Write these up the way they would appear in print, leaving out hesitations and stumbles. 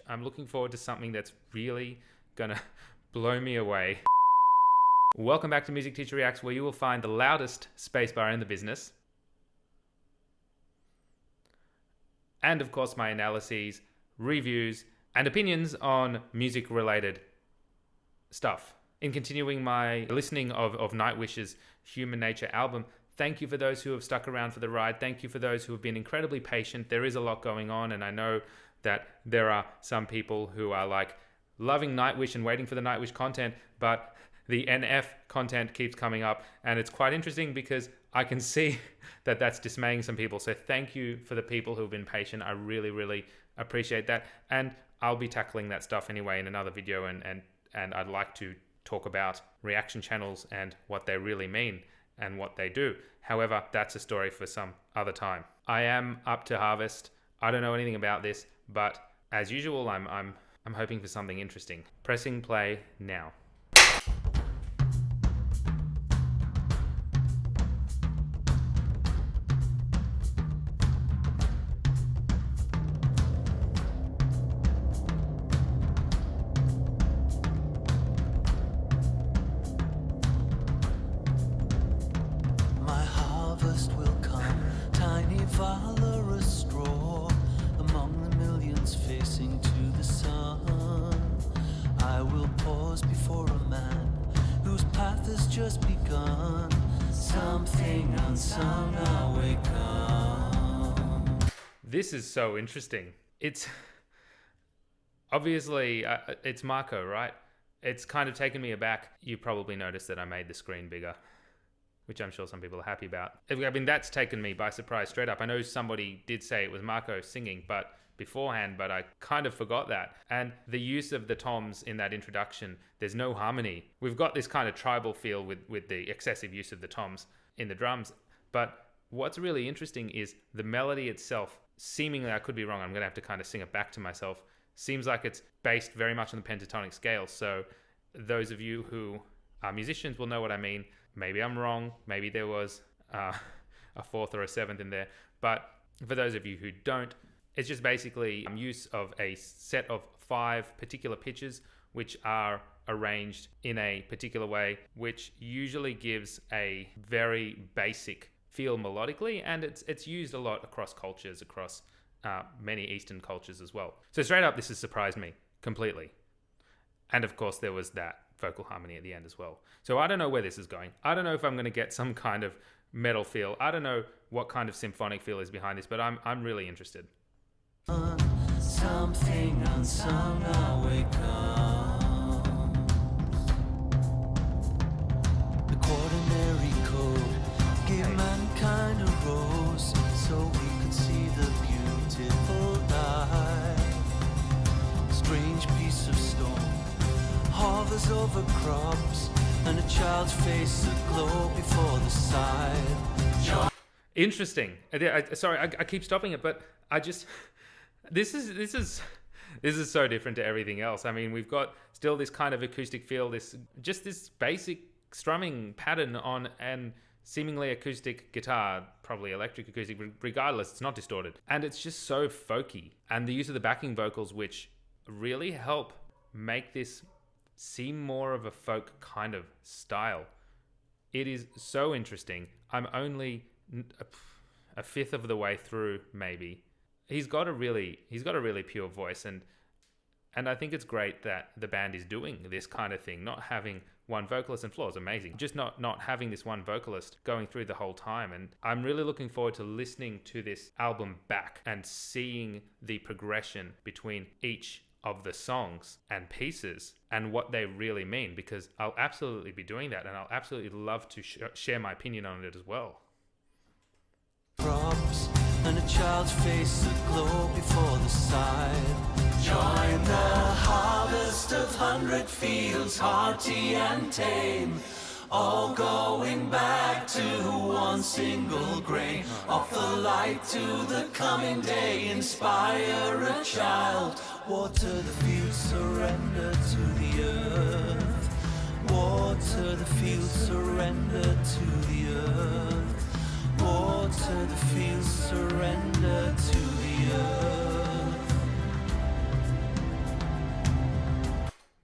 I'm looking forward to something that's really gonna blow me away. Welcome back to Music Teacher Reacts, where you will find the loudest spacebar in the business. And of course, my analyses, reviews, and opinions on music-related stuff. In continuing my listening of Nightwish's Human Nature album, thank you for those who have stuck around for the ride. Thank you for those who have been incredibly patient. There is a lot going on, and I know that there are some people who are like loving Nightwish and waiting for the Nightwish content, but the NF content keeps coming up, and it's quite interesting because I can see that that's dismaying some people. So thank you for the people who have been patient. I really, really appreciate that. And I'll be tackling that stuff anyway in another video, and I'd like to talk about reaction channels and what they really mean and what they do. However, that's a story for some other time. I am up to harvest. I don't know anything about this, but as usual, I'm hoping for something interesting. Pressing play now. Valorous straw among the millions facing to the sun. I will pause before a man whose path has just begun. Something unsung awaken. This is so interesting. It's obviously it's Marco, right? It's kind of taken me aback. You probably noticed that I made the screen bigger, which I'm sure some people are happy about. I mean, that's taken me by surprise straight up. I know somebody did say it was Marco singing beforehand, but I kind of forgot that. And the use of the toms in that introduction, there's no harmony. We've got this kind of tribal feel with the excessive use of the toms in the drums. But what's really interesting is the melody itself, seemingly, I could be wrong, I'm gonna have to kind of sing it back to myself, seems like it's based very much on the pentatonic scale. So those of you who are musicians will know what I mean. Maybe I'm wrong. Maybe there was a fourth or a seventh in there. But for those of you who don't, it's just basically use of a set of 5 particular pitches which are arranged in a particular way, which usually gives a very basic feel melodically, and it's used a lot across cultures, across many Eastern cultures as well. So straight up, this has surprised me completely. And of course, there was that vocal harmony at the end as well. So I don't know where this is going. I don't know if I'm going to get some kind of metal feel. I don't know what kind of symphonic feel is behind this, but I'm really interested. Something unsung awakens. The quaternary code gave mankind a rose so we could see the beautiful light. Strange piece of stone hovers over crops, and a child's face aglow before the sight. Interesting. Sorry, I keep stopping it, but I just this is so different to everything else. I mean, we've got still this kind of acoustic feel, this basic strumming pattern on an seemingly acoustic guitar, probably electric acoustic, regardless, it's not distorted, and it's just so folky. And the use of the backing vocals, which really help make this seem more of a folk kind of style. It is so interesting. I'm only a fifth of the way through, maybe. He's got a really pure voice, and I think it's great that the band is doing this kind of thing, not having one vocalist, and Floor is amazing, just not having this one vocalist going through the whole time. And I'm really looking forward to listening to this album back and seeing the progression between each of the songs and pieces and what they really mean, because I'll absolutely be doing that, and I'll absolutely love to share my opinion on it as well. Props and a child's face aglow before the sight. Join the harvest of 100 fields, hearty and tame, all going back to one single grain. Offer light to the coming day, inspire a child. Water the fields, surrender to the earth. Water the fields, surrender to the earth. Water the fields, surrender to the earth.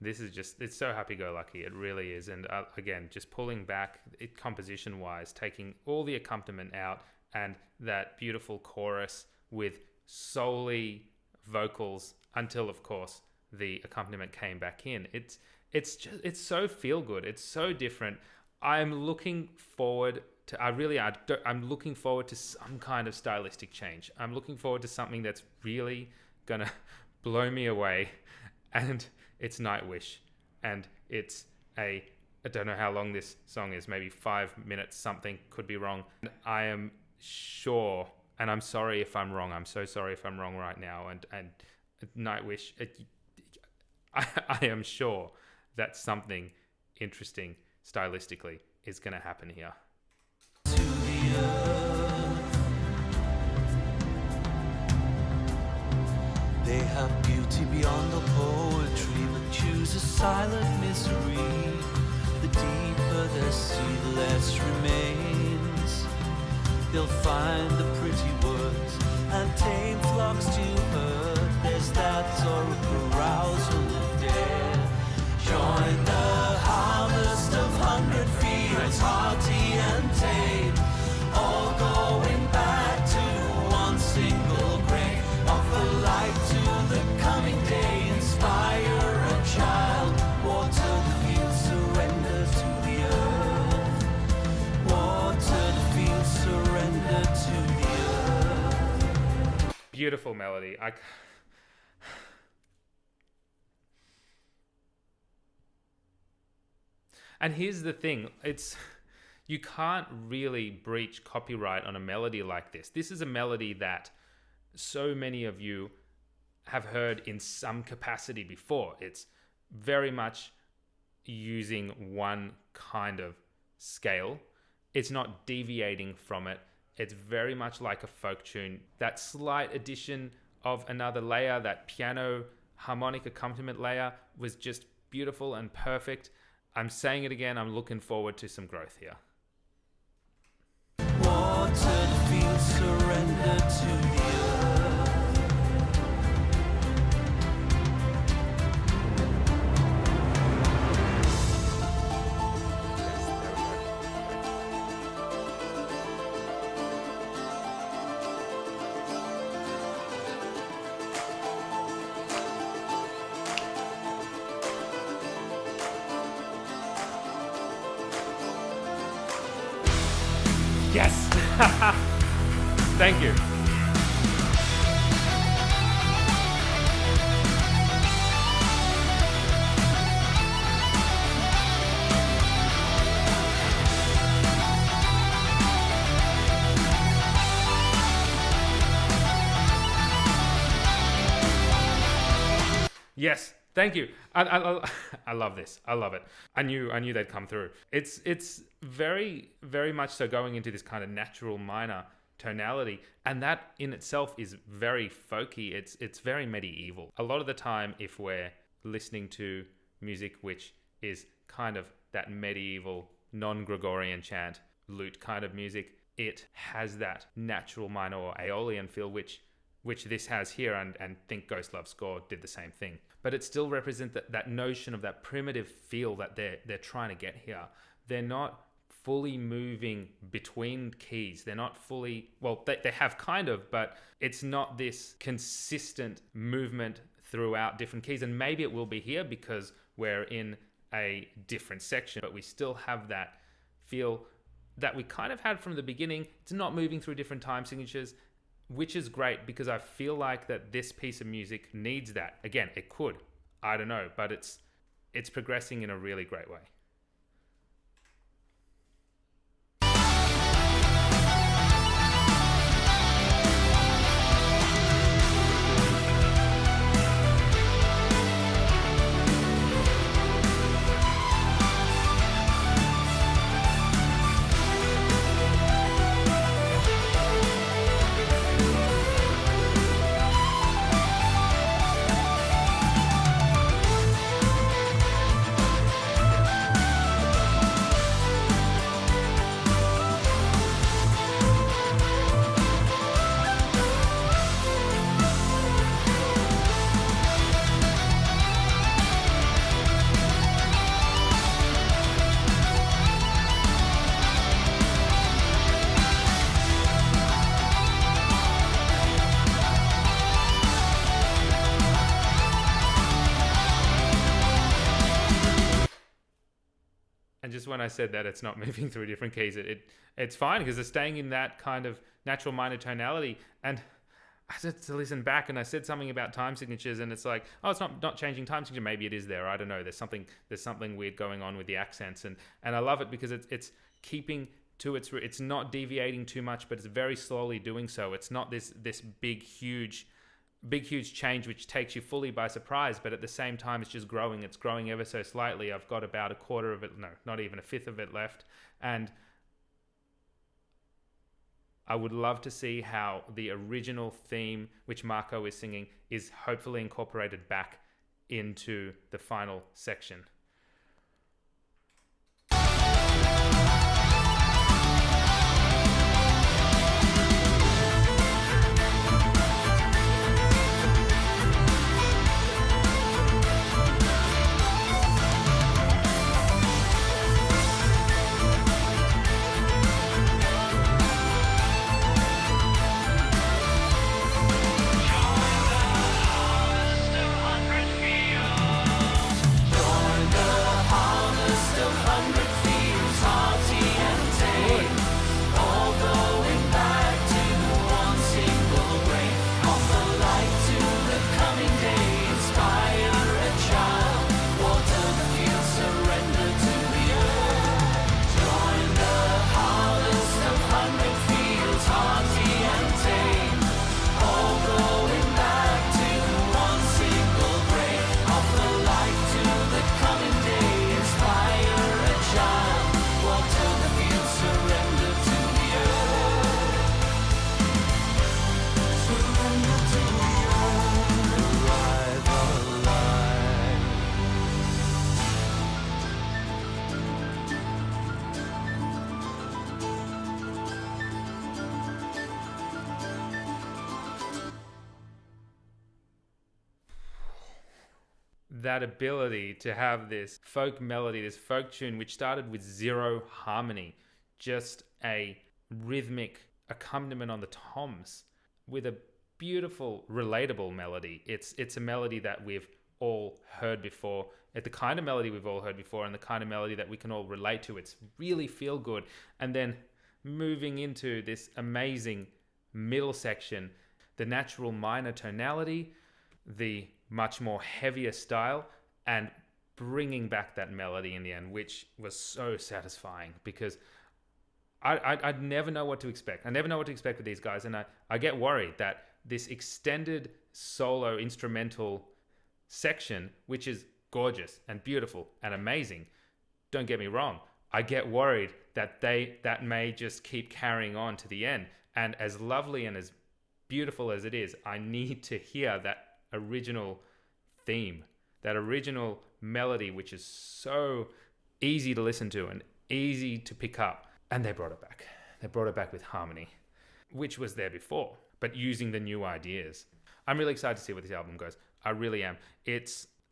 This is just, it's so happy-go-lucky. It really is. And again, just pulling back it composition-wise, taking all the accompaniment out, and that beautiful chorus with solely vocals until, of course, the accompaniment came back in. It's so feel-good. It's so different. I'm looking forward to, I'm looking forward to some kind of stylistic change. I'm looking forward to something that's really gonna blow me away. And it's Nightwish, and it's I don't know how long this song is, maybe 5 minutes something, could be wrong. And I am sure, and I'm sorry if I'm wrong, I'm so sorry if I'm wrong right now, and Nightwish, I am sure that something interesting stylistically is going to happen here. To the earth. They have beauty beyond the poetry, but choose a silent misery. The deeper their sea, the less remains. They'll find the pretty words and tame flocks to herd. There's that sort of arousal of dare. Join the harvest of 100 fields, hearty and tame, all going back to one single grain. Offer light to the coming day, inspire a child, water the field, surrender to the earth. Water the field, surrender to the earth. Beautiful melody. And here's the thing, you can't really breach copyright on a melody like this. This is a melody that so many of you have heard in some capacity before. It's very much using one kind of scale. It's not deviating from it. It's very much like a folk tune. That slight addition of another layer, that piano harmonic accompaniment layer, was just beautiful and perfect. I'm saying it again, I'm looking forward to some growth here. Water the field, surrender to the earth. Yes! Thank you. Yes, thank you. I love this. I love it. I knew they'd come through. It's very, very much so going into this kind of natural minor tonality, and that in itself is very folky. It's very medieval. A lot of the time, if we're listening to music which is kind of that medieval non-Gregorian chant lute kind of music, it has that natural minor or Aeolian feel, which this has here, and think Ghost Love Score did the same thing. But it still represents that notion of that primitive feel that they're trying to get here. They're not fully moving between keys. They're not fully, well, they have kind of, but it's not this consistent movement throughout different keys. And maybe it will be here because we're in a different section, but we still have that feel that we kind of had from the beginning. It's not moving through different time signatures, which is great because I feel like that this piece of music needs that. Again, it could, I don't know, but it's progressing in a really great way. And just when I said that it's not moving through different keys, it's fine because it's staying in that kind of natural minor tonality. And I had to listen back, and I said something about time signatures, and it's like, oh, it's not changing time signature. Maybe it is there. I don't know. There's something weird going on with the accents, and I love it because it's keeping to it's not deviating too much, but it's very slowly doing so. It's not this big huge change which takes you fully by surprise, but at the same time it's just growing. It's growing ever so slightly. I've got about a quarter of it, no, not even a fifth of it left, and I would love to see how the original theme, which Marco is singing, is hopefully incorporated back into the final section. That ability to have this folk melody, this folk tune, which started with zero harmony, just a rhythmic accompaniment on the toms with a beautiful, relatable melody. It's a melody that we've all heard before. It's the kind of melody we've all heard before, and the kind of melody that we can all relate to. It's really feel good. And then moving into this amazing middle section, the natural minor tonality, the much more heavier style, and bringing back that melody in the end, which was so satisfying because I'd never know what to expect. I never know what to expect with these guys, and I get worried that this extended solo instrumental section, which is gorgeous and beautiful and amazing, don't get me wrong, I get worried that that may just keep carrying on to the end. And as lovely and as beautiful as it is, I need to hear that original theme, that original melody, which is so easy to listen to and easy to pick up. And they brought it back. They brought it back with harmony, which was there before, but using the new ideas. I'm really excited to see where this album goes. I really am.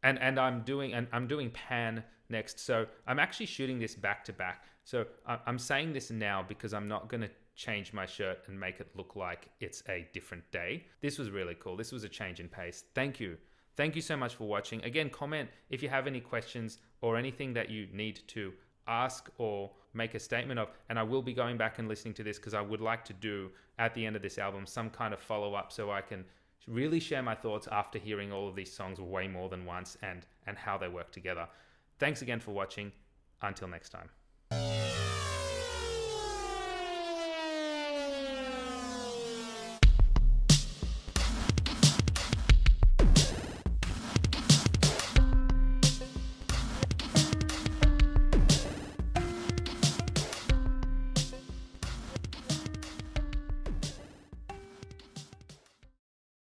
I'm doing Pan next, so I'm actually shooting this back to back. So I'm saying this now because I'm not going to change my shirt and make it look like it's a different day. This was really cool. This was a change in pace. Thank you. Thank you so much for watching. Again, comment if you have any questions or anything that you need to ask or make a statement of, and I will be going back and listening to this because I would like to do at the end of this album some kind of follow-up so I can really share my thoughts after hearing all of these songs way more than once and how they work together. Thanks again for watching. Until next time.